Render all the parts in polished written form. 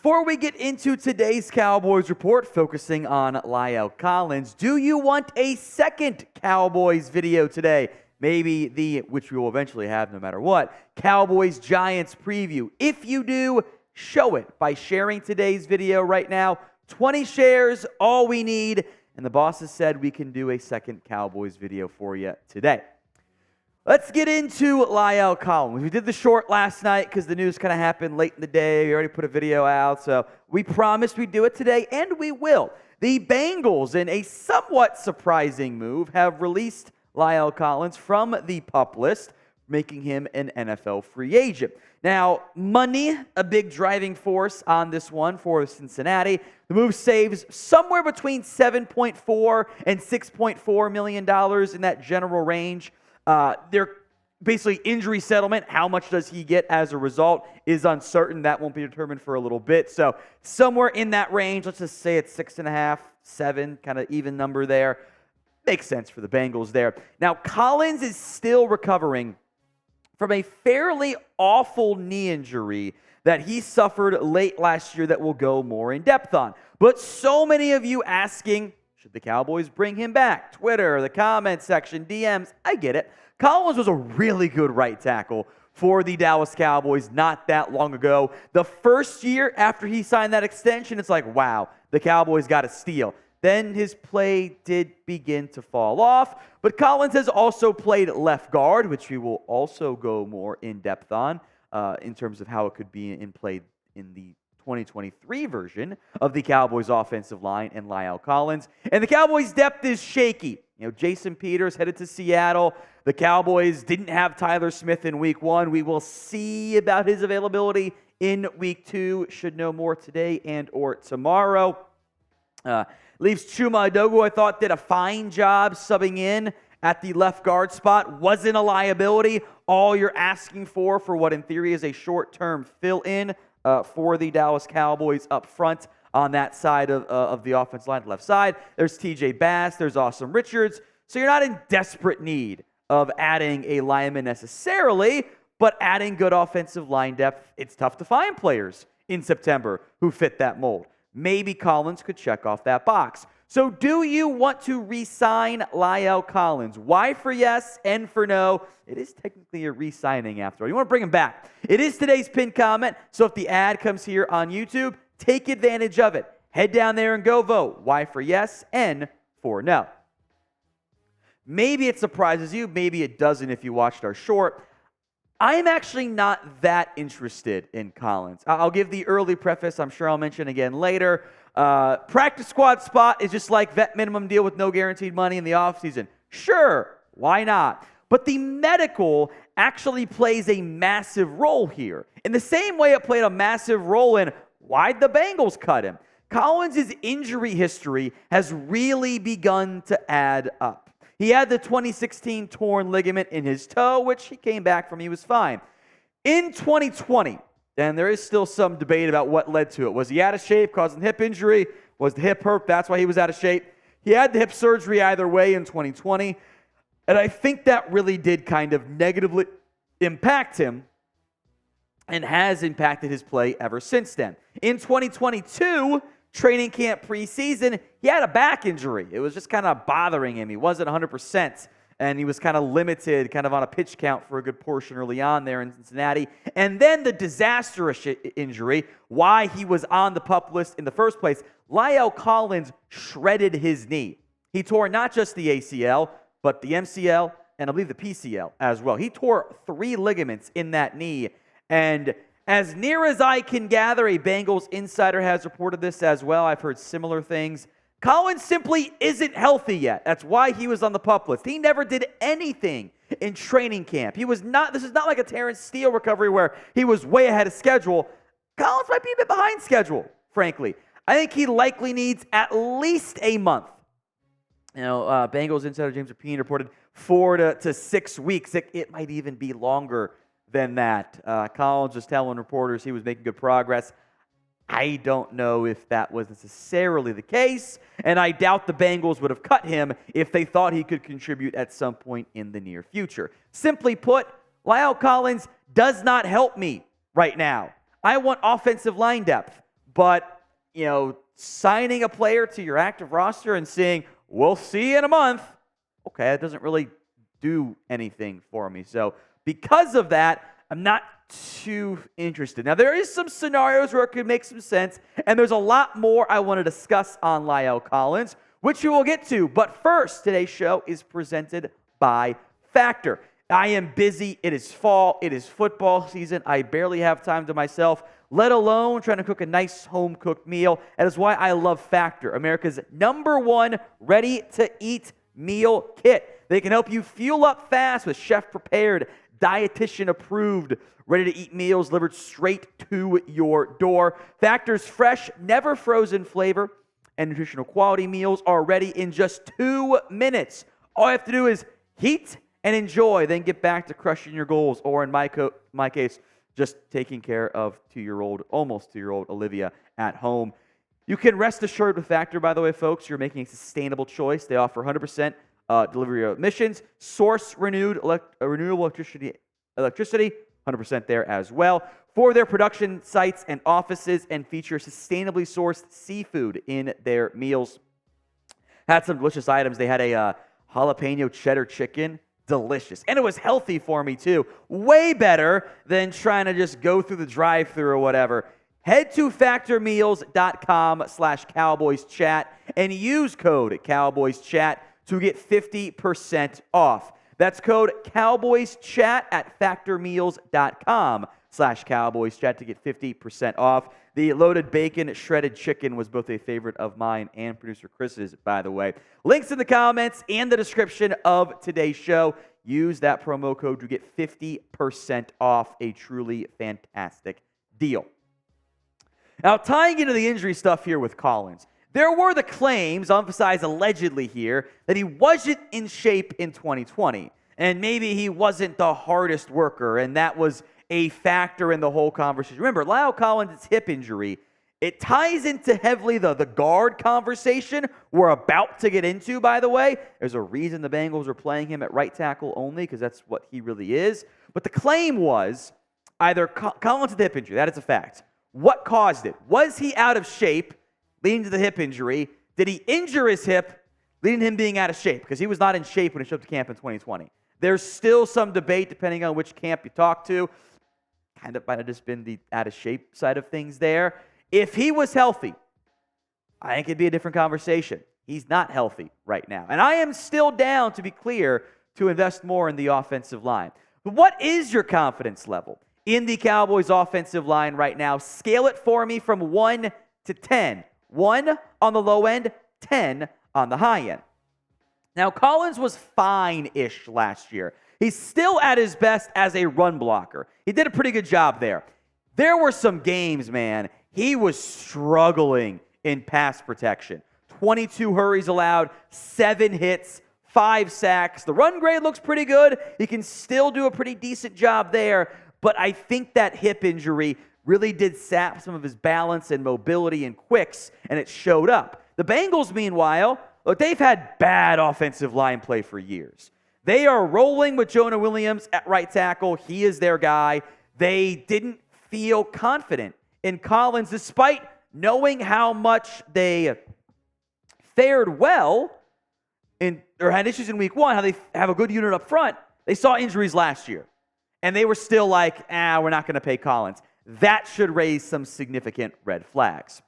Before we get into today's Cowboys Report, focusing on Lael Collins, do you want a second Cowboys video today? Maybe which we will eventually have no matter what, Cowboys-Giants preview. If you do, show it by sharing today's video right now. 20 shares, all we need. And the bosses said we can do a second Cowboys video for you today. Let's get into Lael Collins. We did the short last night because the news kind of happened late in the day. We already put a video out, so we promised we'd do it today, and we will. The Bengals, in a somewhat surprising move, have released Lael Collins from the PUP list, making him an NFL free agent. Now, money, a big driving force on this one for Cincinnati. The move saves somewhere between $7.4 and $6.4 million in that general range. Their basically injury settlement, how much does he get as a result, is uncertain. That won't be determined for a little bit. So somewhere in that range, let's just say it's 6.5, 7, kind of even number there. Makes sense for the Bengals there. Now, Collins is still recovering from a fairly awful knee injury that he suffered late last year that we'll go more in depth on. But so many of you asking, should the Cowboys bring him back? Twitter, the comment section, DMs, I get it. Collins was a really good right tackle for the Dallas Cowboys not that long ago. The first year after he signed that extension, it's like, wow, the Cowboys got a steal. Then his play did begin to fall off, but Collins has also played left guard, which we will also go more in depth on in terms of how it could be in play in the 2023 version of the Cowboys offensive line and Lael Collins. And the Cowboys' depth is shaky. Jason Peters headed to Seattle. The Cowboys didn't have Tyler Smith in week 1. We will see about his availability in week 2. Should know more today and or tomorrow. Leaves Chuma Edogu, I thought, did a fine job subbing in at the left guard spot. Wasn't a liability. All you're asking for what in theory is a short-term fill-in for the Dallas Cowboys up front on that side of the offensive line, left side. There's TJ Bass. There's Austin Richards. So you're not in desperate need of adding a lineman necessarily, but adding good offensive line depth. It's tough to find players in September who fit that mold. Maybe Collins could check off that box. So do you want to re-sign Lael Collins? Y for yes, N for no. It is technically a re-signing after all. You want to bring him back. It is today's pinned comment, so if the ad comes here on YouTube, take advantage of it. Head down there and go vote. Y for yes, N for no. Maybe it surprises you. Maybe it doesn't if you watched our short. I'm actually not that interested in Collins. I'll give the early preface. I'm sure I'll mention again later. Practice squad spot is just like vet minimum deal with no guaranteed money in the offseason. Sure, why not? But the medical actually plays a massive role here. In the same way it played a massive role in why'd the Bengals cut him. Collins' injury history has really begun to add up. He had the 2016 torn ligament in his toe, which he came back from. He was fine. In 2020, and there is still some debate about what led to it. Was he out of shape, causing hip injury? Was the hip hurt? That's why he was out of shape. He had the hip surgery either way in 2020. And I think that really did kind of negatively impact him and has impacted his play ever since then. In 2022, training camp preseason, he had a back injury. It was just kind of bothering him. He wasn't 100%, and he was kind of limited, kind of on a pitch count for a good portion early on there in Cincinnati. And then the disastrous injury, why he was on the PUP list in the first place. Lael Collins shredded his knee. He tore not just the ACL, but the MCL, and I believe the PCL as well. He tore 3 ligaments in that knee, and as near as I can gather, a Bengals insider has reported this as well. I've heard similar things. Collins simply isn't healthy yet. That's why he was on the PUP list. He never did anything in training camp. This is not like a Terrence Steele recovery where he was way ahead of schedule. Collins might be a bit behind schedule, frankly. I think he likely needs at least a month. Bengals insider James Rapine reported 4 to 6 weeks. It might even be longer than that. Collins was telling reporters he was making good progress. I don't know if that was necessarily the case, and I doubt the Bengals would have cut him if they thought he could contribute at some point in the near future. Simply put, Lael Collins does not help me right now. I want offensive line depth. But, signing a player to your active roster and saying, we'll see you in a month, okay, that doesn't really do anything for me. So because of that, I'm not too interested. Now, there is some scenarios where it could make some sense, and there's a lot more I want to discuss on Lael Collins, which we will get to. But first, today's show is presented by Factor. I am busy. It is fall. It is football season. I barely have time to myself, let alone trying to cook a nice home-cooked meal. That is why I love Factor, America's #1 ready-to-eat meal kit. They can help you fuel up fast with chef-prepared, dietitian-approved, ready-to-eat meals delivered straight to your door. Factor's fresh, never-frozen flavor and nutritional quality meals are ready in just 2 minutes. All you have to do is heat and enjoy, then get back to crushing your goals, or in my case, just taking care of almost 2-year-old Olivia at home. You can rest assured with Factor, by the way, folks, you're making a sustainable choice. They offer 100% delivery of emissions, source renewable electricity, 100% there as well, for their production sites and offices, and feature sustainably sourced seafood in their meals. Had some delicious items. They had a jalapeno cheddar chicken. Delicious. And it was healthy for me, too. Way better than trying to just go through the drive-thru or whatever. Head to factormeals.com/CowboysChat and use code CowboysChat to get 50% off. That's code CowboysChat at factormeals.com/CowboysChat to get 50% off. The loaded bacon shredded chicken was both a favorite of mine and producer Chris's, by the way. Links in the comments and the description of today's show. Use that promo code to get 50% off. A truly fantastic deal. Now, tying into the injury stuff here with Collins, there were the claims, I'll emphasize allegedly here, that he wasn't in shape in 2020. And maybe he wasn't the hardest worker, and that was a factor in the whole conversation. Remember, Lael Collins' hip injury, it ties into heavily the guard conversation we're about to get into, by the way. There's a reason the Bengals are playing him at right tackle only, because that's what he really is. But the claim was either Collins had the hip injury. That is a fact. What caused it? Was he out of shape, leading to the hip injury? Did he injure his hip, leading to him being out of shape? Because he was not in shape when he showed up to camp in 2020. There's still some debate, depending on which camp you talk to. Kind of might have just been the out-of-shape side of things there. If he was healthy, I think it'd be a different conversation. He's not healthy right now. And I am still down, to be clear, to invest more in the offensive line. But what is your confidence level in the Cowboys' offensive line right now? Scale it for me from 1 to 10. 1 on the low end, 10 on the high end. Now, Collins was fine-ish last year. He's still at his best as a run blocker. He did a pretty good job there. There were some games, man, he was struggling in pass protection. 22 hurries allowed, 7 hits, 5 sacks. The run grade looks pretty good. He can still do a pretty decent job there, but I think that hip injury really did sap some of his balance and mobility and quicks, and it showed up. The Bengals, meanwhile, look, they've had bad offensive line play for years. They are rolling with Jonah Williams at right tackle. He is their guy. They didn't feel confident in Collins, despite knowing how much they fared well or had issues in week 1, how they have a good unit up front. They saw injuries last year, and they were still like, we're not going to pay Collins. That should raise some significant red flags.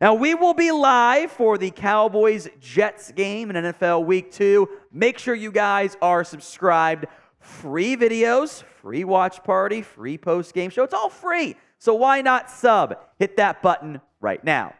Now, we will be live for the Cowboys-Jets game in NFL Week 2. Make sure you guys are subscribed. Free videos, free watch party, free post-game show. It's all free, so why not sub? Hit that button right now.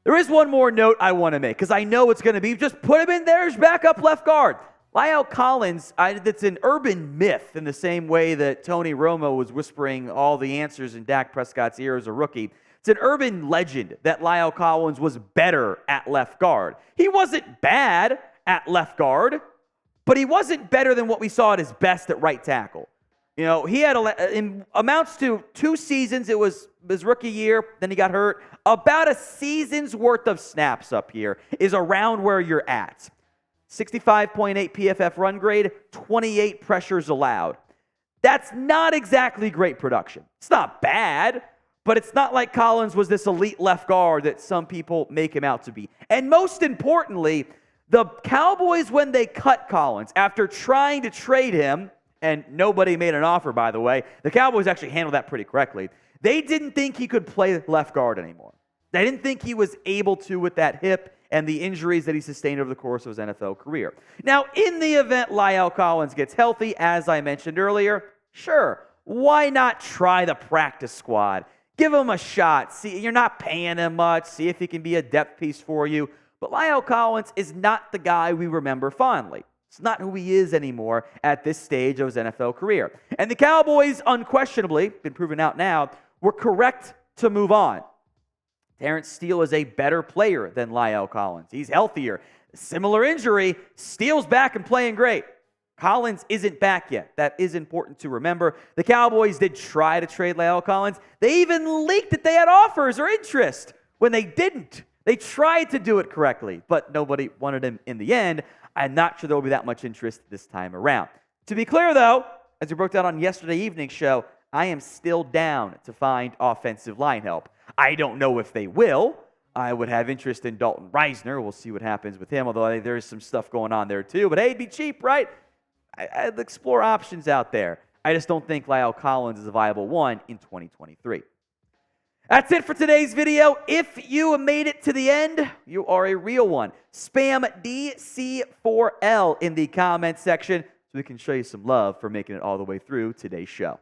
There is one more note I want to make, because I know it's going to be, just put him in there as backup left guard. Lael Collins, it's an urban myth in the same way that Tony Romo was whispering all the answers in Dak Prescott's ear as a rookie. It's an urban legend that Lael Collins was better at left guard. He wasn't bad at left guard, but he wasn't better than what we saw at his best at right tackle. He had amounts to 2 seasons. It was his rookie year, then he got hurt. About a season's worth of snaps up here is around where you're at. 65.8 PFF run grade, 28 pressures allowed. That's not exactly great production. It's not bad, But it's not like Collins was this elite left guard that some people make him out to be. And most importantly, the Cowboys, when they cut Collins, after trying to trade him, and nobody made an offer, by the way, the Cowboys actually handled that pretty correctly. They didn't think he could play left guard anymore. They didn't think he was able to with that hip and the injuries that he sustained over the course of his NFL career. Now, in the event Lael Collins gets healthy, as I mentioned earlier, sure, why not try the practice squad? Give him a shot. See, you're not paying him much. See if he can be a depth piece for you. But Lael Collins is not the guy we remember fondly. It's not who he is anymore at this stage of his NFL career. And the Cowboys, unquestionably, been proven out now, were correct to move on. Terrence Steele is a better player than Lael Collins. He's healthier. Similar injury, Steele's back and playing great. Collins isn't back yet. That is important to remember. The Cowboys did try to trade Lael Collins. They even leaked that they had offers or interest when they didn't. They tried to do it correctly, but nobody wanted him in the end. I'm not sure there will be that much interest this time around. To be clear, though, as we broke down on yesterday evening's show, I am still down to find offensive line help. I don't know if they will. I would have interest in Dalton Reisner. We'll see what happens with him, although there is some stuff going on there too. But hey, it'd be cheap, right? I'd explore options out there. I just don't think Lael Collins is a viable one in 2023. That's it for today's video. If you made it to the end, you are a real one. Spam DC4L in the comment section so we can show you some love for making it all the way through today's show.